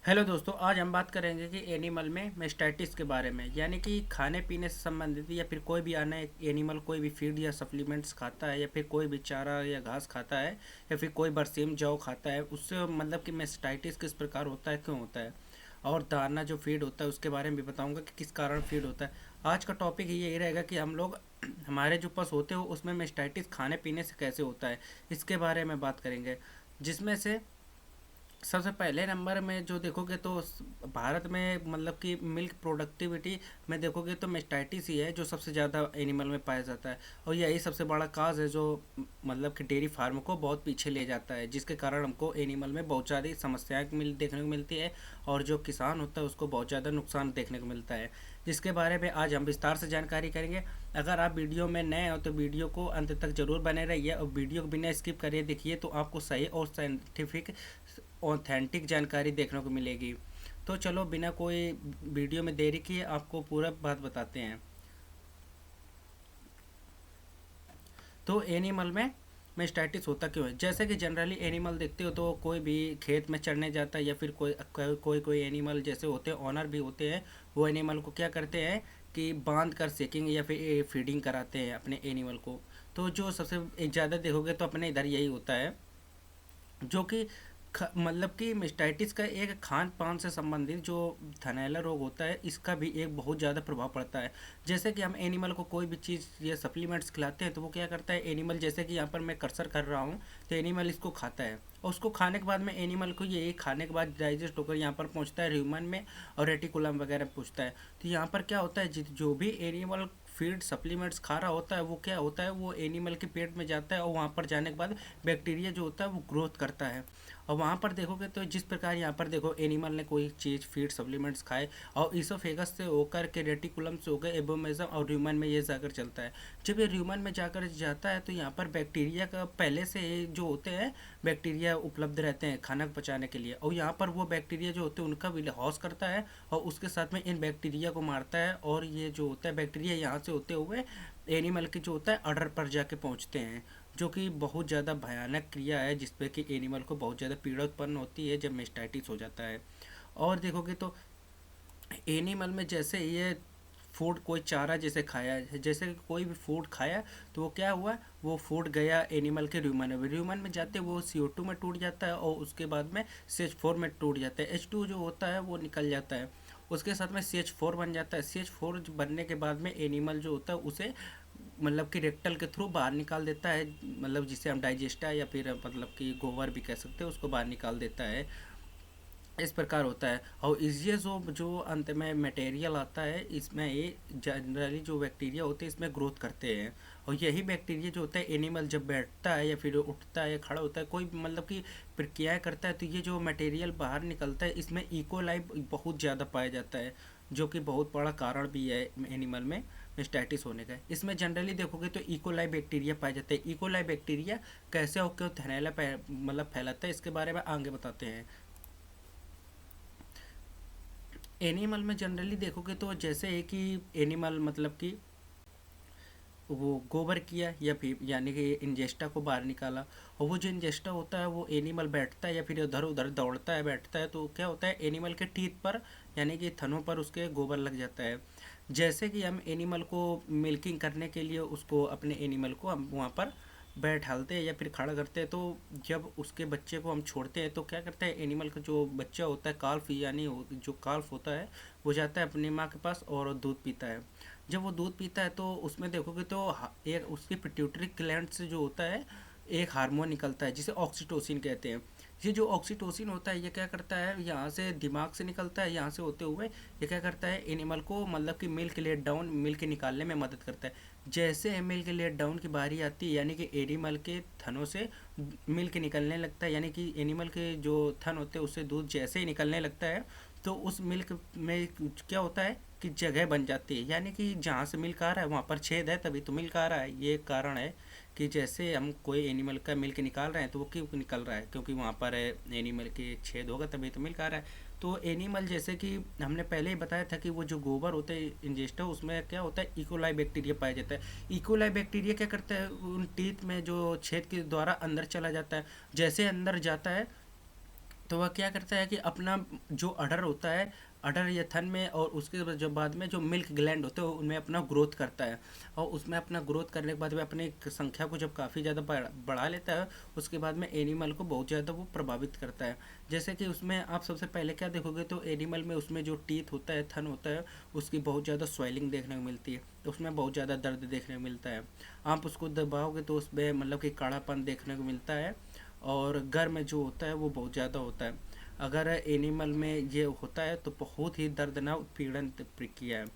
Hello दोस्तों, आज हम बात करेंगे कि एनिमल में मेस्टाइटिस के बारे में। यानी कि खाने पीने से संबंधित या फिर कोई भी अन्य एनिमल कोई भी फीड या सप्लीमेंट्स खाता है या फिर कोई भी चारा या घास खाता है या फिर कोई बरसीम जौ खाता है, उससे मतलब कि मेस्टाइटिस किस प्रकार होता है, क्यों होता है, और दाना जो फीड होता है उसके बारे में भी बताऊंगा कि किस कारण फीड होता है। आज का टॉपिक यही रहेगा कि हम लोग हमारे जो पशु होते हैं उसमें मेस्टाइटिस खाने पीने से कैसे होता है, इसके बारे में बात करेंगे। जिसमें से सबसे पहले नंबर में जो देखोगे तो भारत में मतलब कि मिल्क प्रोडक्टिविटी में देखोगे तो मेस्टाइटिस ही है जो सबसे ज़्यादा एनिमल में पाया जाता है। और यही सबसे बड़ा काज है जो मतलब कि डेयरी फार्म को बहुत पीछे ले जाता है, जिसके कारण हमको एनिमल में बहुत ज़्यादा समस्याएं देखने को मिलती है और जो किसान होता है उसको बहुत ज़्यादा नुकसान देखने को मिलता है, जिसके बारे में आज हम विस्तार से जानकारी करेंगे। अगर आप वीडियो में नए हो तो वीडियो को अंत तक जरूर बने रहिए और वीडियो को बिना स्किप करिए देखिए, तो आपको सही और साइंटिफिक ऑथेंटिक जानकारी देखने को मिलेगी। तो चलो बिना कोई वीडियो में देरी किए आपको पूरा बात बताते हैं। तो एनिमल में मेस्टाइटिस होता क्यों है? जैसे कि जनरली एनिमल देखते हो तो कोई भी खेत में चढ़ने जाता है या फिर कोई एनिमल जैसे होते हैं, ऑनर भी होते हैं, वो एनिमल को क्या करते हैं कि बांध कर सेकिंग या फिर फीडिंग कराते हैं अपने एनिमल को। तो जो सबसे ज़्यादा देखोगे तो अपने इधर यही होता है, जो कि मतलब कि मेस्टाइटिस का एक खान पान से संबंधित जो थनैला रोग होता है, इसका भी एक बहुत ज़्यादा प्रभाव पड़ता है। जैसे कि हम एनिमल को कोई भी चीज़ या सप्लीमेंट्स खिलाते हैं तो वो क्या करता है, एनिमल जैसे कि यहाँ पर मैं कर्सर कर रहा हूँ तो एनिमल इसको खाता है और उसको खाने के बाद में एनिमल को ये खाने के बाद डाइजेस्ट होकर यहाँ पर पहुँचता है ह्यूमन में और रेटिकुलम वगैरह पहुँचता है। तो यहाँ पर क्या होता है, जो भी एनिमल फीड सप्लीमेंट्स खा रहा होता है वो क्या होता है, वो एनिमल के पेट में जाता है और वहाँ पर जाने के बाद बैक्टीरिया जो होता है वो ग्रोथ करता है। और वहाँ पर देखोगे तो जिस प्रकार यहाँ पर देखो एनिमल ने कोई चीज़ फीड सप्लीमेंट्स खाए और ईसोफेगस से होकर के रेटिकुलम से होकर एबोमेजम और ह्यूमन में ये जाकर चलता है। जब ये ह्यूमन में जाकर जाता है तो यहाँ पर बैक्टीरिया का पहले से जो होते हैं बैक्टीरिया उपलब्ध रहते हैं खाना पचाने के लिए, और यहाँ पर वो बैक्टीरिया जो होते हैं उनका भी लॉस करता है और उसके साथ में इन बैक्टीरिया को मारता है। और ये जो होता है बैक्टीरिया यहाँ से होते हुए एनिमल की जो होता है अडर पर जाके पहुँचते हैं, जो कि बहुत ज़्यादा भयानक क्रिया है जिसपे कि एनिमल को बहुत ज़्यादा पीड़ा उत्पन्न होती है जब मेस्टाइटिस हो जाता है। और देखोगे तो एनिमल में जैसे ये फूड कोई चारा जैसे खाया है, जैसे कि कोई भी फूड खाया तो वो क्या हुआ, वो फूड गया एनिमल के ह्यूमन में जाते वो CO2 में टूट जाता है और उसके बाद में CH4 में टूट जाता है। H2 जो होता है वो निकल जाता है, उसके साथ में CH4 बन जाता है। CH4 बनने के बाद में एनिमल जो होता है उसे मतलब कि रेक्टल के थ्रू बाहर निकाल देता है, मतलब जिसे हम डाइजेस्टा या फिर मतलब कि गोबर भी कह सकते हैं, उसको बाहर निकाल देता है। इस प्रकार होता है। और ये जो अंत में मटेरियल आता है इसमें ये जनरली जो बैक्टीरिया होते हैं इसमें ग्रोथ करते हैं, और यही बैक्टीरिया जो होता है एनिमल जब बैठता है या फिर उठता है या खड़ा होता है कोई मतलब कि प्रक्रिया करता है तो ये जो मटेरियल बाहर निकलता है इसमें इकोलाई बहुत ज़्यादा पाया जाता है, जो कि बहुत बड़ा कारण भी है एनिमल में मेस्टाइटिस होने का। इसमें जनरली देखोगे तो इकोलाई बैक्टीरिया पाया जाता है। इकोलाई बैक्टीरिया कैसे होकर थैलेला मतलब फैलाता है इसके बारे में आगे बताते हैं। एनिमल में जनरली देखोगे तो जैसे है कि एनिमल मतलब कि वो गोबर किया या फिर यानी कि इंजेस्टा को बाहर निकाला, और वो जो इंजेस्टा होता है वो एनिमल बैठता है या फिर उधर उधर दौड़ता है बैठता है तो क्या होता है एनिमल के टीथ पर यानी कि थनों पर उसके गोबर लग जाता है। जैसे कि हम एनिमल को मिल्किंग करने के लिए उसको अपने एनिमल को हम वहाँ पर बैठालते हैं या फिर खड़ा करते हैं, तो जब उसके बच्चे को हम छोड़ते हैं तो क्या करता है एनिमल का जो बच्चा होता है काल्फ यानी जो काल्फ होता है वो जाता है अपनी माँ के पास और दूध पीता है। जब वो दूध पीता है तो उसमें देखोगे तो एक उसकी पिट्यूटरी ग्लैंड से जो होता है एक हार्मोन निकलता है जिसे ऑक्सीटोसिन कहते हैं। ये जो ऑक्सीटोसिन होता है ये क्या करता है, यहाँ से दिमाग से निकलता है, यहाँ से होते हुए ये क्या करता है एनिमल को मतलब कि मिल्क लेट डाउन मिल्क निकालने में मदद करता है। जैसे मिल्क लेट डाउन की बारी आती है यानी कि एनिमल के थनों से मिल्क निकलने लगता है, यानी कि एनिमल के जो थन होते हैं उससे दूध जैसे ही निकलने लगता है तो उस मिल्क में क्या होता है कि जगह बन जाती है, यानी कि जहाँ से मिल्क आ रहा है वहाँ पर छेद है तभी तो मिल्क आ रहा है। ये एक कारण है कि जैसे हम कोई एनिमल का मिल्क निकाल रहे हैं तो वो क्यों निकल रहा है, क्योंकि वहाँ पर एनिमल के छेद होगा तभी तो मिल्क आ रहा है। तो एनिमल जैसे कि हमने पहले ही बताया था कि वो जो गोबर होता है इंजेस्टर उसमें क्या होता है इकोलाई बैक्टीरिया पाया जाता है। इकोलाई बैक्टीरिया क्या करता है उन टीथ में जो छेद के द्वारा अंदर चला जाता है, जैसे अंदर जाता है तो वह क्या करता है कि अपना जो अडर होता है, अडर या थन में, और उसके जब बाद में जो मिल्क ग्लैंड होते हैं उनमें अपना ग्रोथ करता है। और उसमें अपना ग्रोथ करने के बाद में अपनी संख्या को जब काफ़ी ज़्यादा बढ़ा लेता है, उसके बाद में एनिमल को बहुत ज़्यादा वो प्रभावित करता है। जैसे कि उसमें आप सबसे पहले क्या देखोगे, तो एनिमल में उसमें जो टीथ होता है, थन होता है, उसकी बहुत ज़्यादा स्वेलिंग देखने को मिलती है, तो उसमें बहुत ज़्यादा दर्द देखने को मिलता है। आप उसको दबाओगे तो उसमें मतलब कि काढ़ापन देखने को मिलता है, और गर्म जो होता है वो बहुत ज़्यादा होता है। अगर एनिमल में ये होता है तो बहुत ही दर्दनाक उत्पीड़न प्रक्रिया है।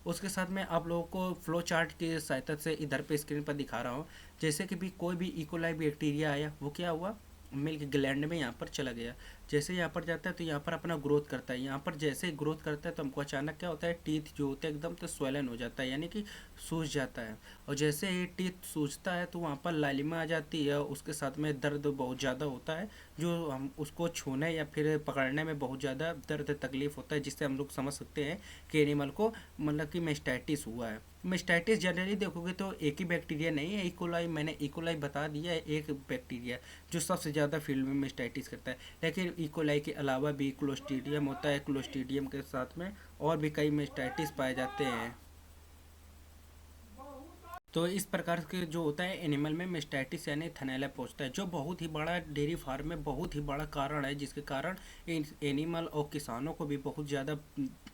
उसके साथ में आप लोगों को फ्लो चार्ट की सहायता से इधर पे स्क्रीन पर दिखा रहा हूँ। जैसे कि भी कोई भी इकोलाई बैक्टीरिया आया, वो क्या हुआ, मिल्क ग्लैंड में यहाँ पर चला गया। जैसे यहाँ पर जाता है तो यहाँ पर अपना ग्रोथ करता है। यहाँ पर जैसे ही ग्रोथ करता है तो हमको अचानक क्या होता है, टीथ जो होते हैं एकदम तो स्वेलन हो जाता है, यानी कि सूज जाता है। और जैसे ही टीथ सूजता है तो वहाँ पर लालिमा आ जाती है, उसके साथ में दर्द बहुत ज़्यादा होता है, जो हम उसको छूने या फिर पकड़ने में बहुत ज़्यादा दर्द तकलीफ होता है, जिससे हम लोग समझ सकते हैं कि एनिमल को मतलब कि मेस्टाइटिस हुआ है। मेस्टाइटिस जनरली देखोगे तो एक ही बैक्टीरिया नहीं है, इकोलाई, मैंने इकोलाई बता दिया है एक बैक्टीरिया जो सबसे ज़्यादा फील्ड में मेस्टाइटिस करता है। लेकिन इकोलाई के अलावा भी क्लोस्ट्रीडियम होता है, क्लोस्ट्रीडियम के साथ में और भी कई मेस्टाइटिस पाए जाते हैं। तो इस प्रकार के जो होता है एनिमल में मेस्टाइटिस यानी थनैला पहुंचता है, जो बहुत ही बड़ा डेयरी फार्म में बहुत ही बड़ा कारण है, जिसके कारण एनिमल और किसानों को भी बहुत ज़्यादा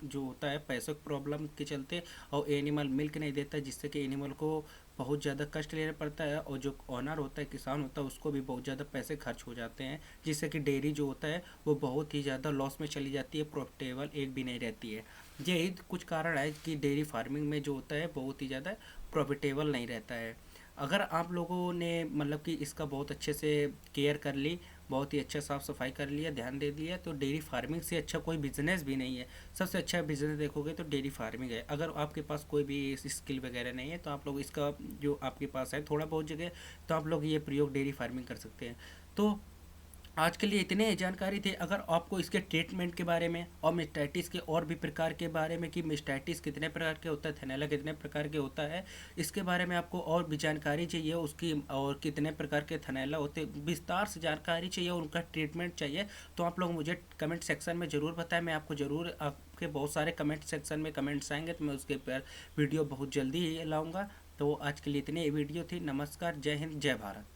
जो होता है पैसों की प्रॉब्लम के चलते, और एनिमल मिल्क नहीं देता, जिससे कि एनिमल को बहुत ज़्यादा कष्ट लेना पड़ता है, और जो ओनर होता है, किसान होता है, उसको भी बहुत ज़्यादा पैसे खर्च हो जाते हैं, जिससे कि डेयरी जो होता है वो बहुत ही ज़्यादा लॉस में चली जाती है, प्रॉफिटेबल एक भी नहीं रहती है। यही कुछ कारण है कि डेयरी फार्मिंग में जो होता है बहुत ही ज़्यादा प्रॉफिटेबल नहीं रहता है। अगर आप लोगों ने मतलब कि इसका बहुत अच्छे से केयर कर ली, बहुत ही अच्छा साफ़ सफाई कर लिया, ध्यान दे दिया, तो डेयरी फार्मिंग से अच्छा कोई बिजनेस भी नहीं है। सबसे अच्छा बिजनेस देखोगे तो डेयरी फार्मिंग है। अगर आपके पास कोई भी स्किल वगैरह नहीं है तो आप लोग इसका जो आपके पास है थोड़ा बहुत जगह, तो आप लोग ये प्रयोग डेयरी फार्मिंग कर सकते हैं। तो आज के लिए इतने ही जानकारी थी। अगर आपको इसके ट्रीटमेंट के बारे में और मेस्टाइटिस के और भी प्रकार के बारे में, कि मेस्टाइटिस कितने प्रकार के होता है, थैलेला कितने प्रकार के होता है, इसके बारे में आपको और भी जानकारी चाहिए उसकी, और कितने प्रकार के थैलेला होते, विस्तार से जानकारी चाहिए, उनका ट्रीटमेंट चाहिए, तो आप लोग मुझे कमेंट सेक्शन में ज़रूर बताएं। मैं आपको ज़रूर, आपके बहुत सारे कमेंट सेक्शन में कमेंट्स आएंगे तो मैं उसके पर वीडियो बहुत जल्दी ही लाऊँगा। तो आज के लिए इतनी वीडियो थी। नमस्कार, जय हिंद, जय भारत।